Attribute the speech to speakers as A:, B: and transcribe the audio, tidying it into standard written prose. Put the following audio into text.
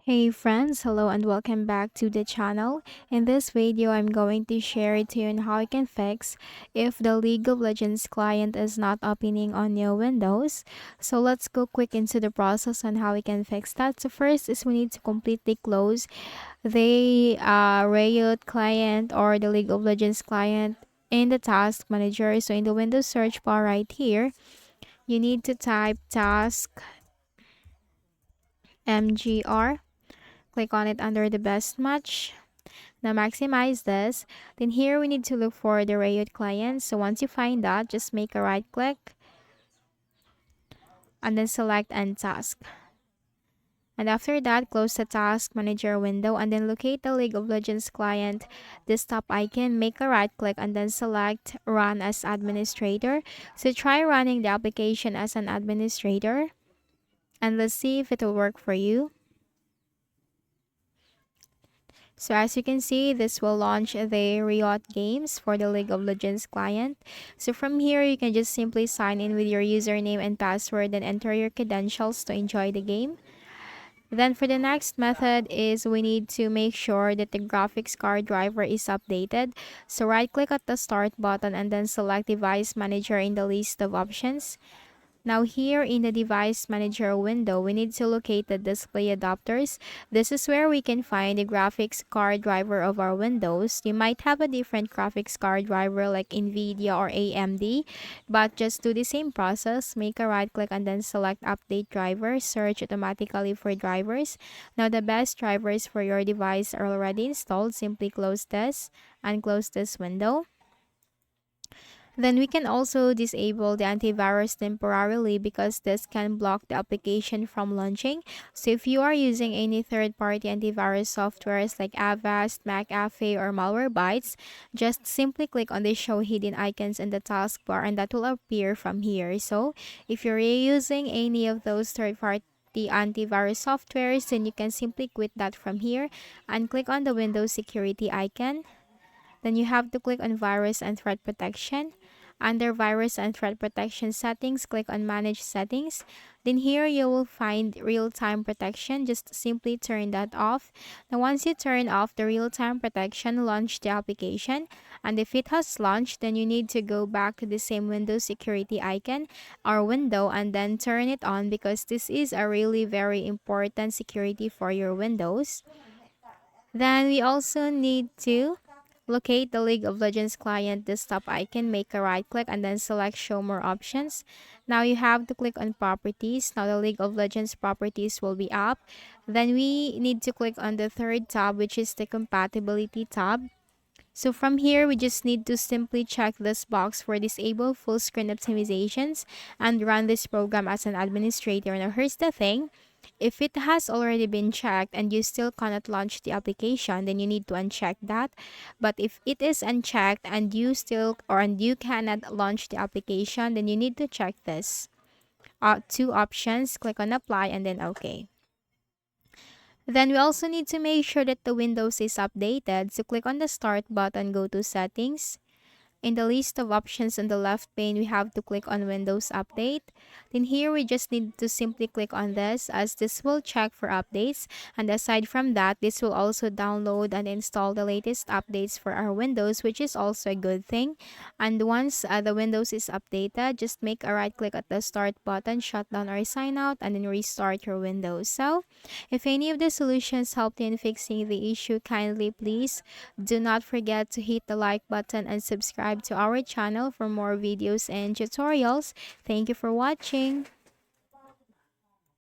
A: Hey friends, hello and welcome back to the channel. In this video, I'm going to share to you on how you can fix if the League of Legends client is not opening on your Windows. So let's go quick into the process on how we can fix that. So first is we need to completely close the Riot client or the League of Legends client in the task manager. So in the Windows search bar right here, you need to type task mgr. Click on it under the best match. Now maximize this. Then here we need to look for the Riot client. So once you find that, just make a right click and then select End Task. And after that, close the Task Manager window and then locate the League of Legends client desktop icon, make a right click and then select Run as Administrator. So try running the application as an administrator and let's see if it will work for you. So as you can see, this will launch the Riot games for the League of Legends client. So from here, you can just simply sign in with your username and password and enter your credentials to enjoy the game. Then for the next method is we need to make sure that the graphics card driver is updated. So right click at the start button and then select device manager in the list of options. Now here in the device manager window, we need to locate the display adapters. This is where we can find the graphics card driver of our Windows. You might have a different graphics card driver like NVIDIA or AMD, but just do the same process. Make a right click and then select update driver. Search automatically for drivers. Now the best drivers for your device are already installed. Simply close this and close this window. Then we can also disable the antivirus temporarily because this can block the application from launching. So if you are using any third-party antivirus softwares like Avast, McAfee, or Malwarebytes, just simply click on the show hidden icons in the taskbar and that will appear from here. So if you're using any of those third-party antivirus softwares, then you can simply quit that from here and click on the Windows security icon. Then you have to click on Virus and Threat Protection. Under Virus and Threat Protection settings, click on Manage Settings. Then here you will find Real-Time Protection. Just simply turn that off. Now once you turn off the Real-Time Protection, launch the application. And if it has launched, then you need to go back to the same Windows security icon or window and then turn it on because this is a really very important security for your Windows. Then we also need to locate the League of Legends client desktop icon, make a right click and then select show more options. Now you have to click on properties. Now the League of Legends properties will be up. Then we need to click on the third tab, which is the compatibility tab. So from here, we just need to simply check this box for disable full screen optimizations and run this program as an administrator. Now here's the thing. If it has already been checked and you still cannot launch the application, then you need to uncheck that. But if it is unchecked and you cannot launch the application, then you need to check this. Two options, click on apply and then OK. Then we also need to make sure that the Windows is updated. So click on the Start button, go to Settings. In the list of options on the left pane, we have to click on Windows Update. Then here, we just need to simply click on this as this will check for updates. And aside from that, this will also download and install the latest updates for our Windows, which is also a good thing. And once the Windows is updated, just make a right click at the Start button, shut down or sign out, and then restart your Windows. So, if any of the solutions helped you in fixing the issue, kindly please do not forget to hit the like button and subscribe to our channel for more videos and tutorials. Thank you for watching.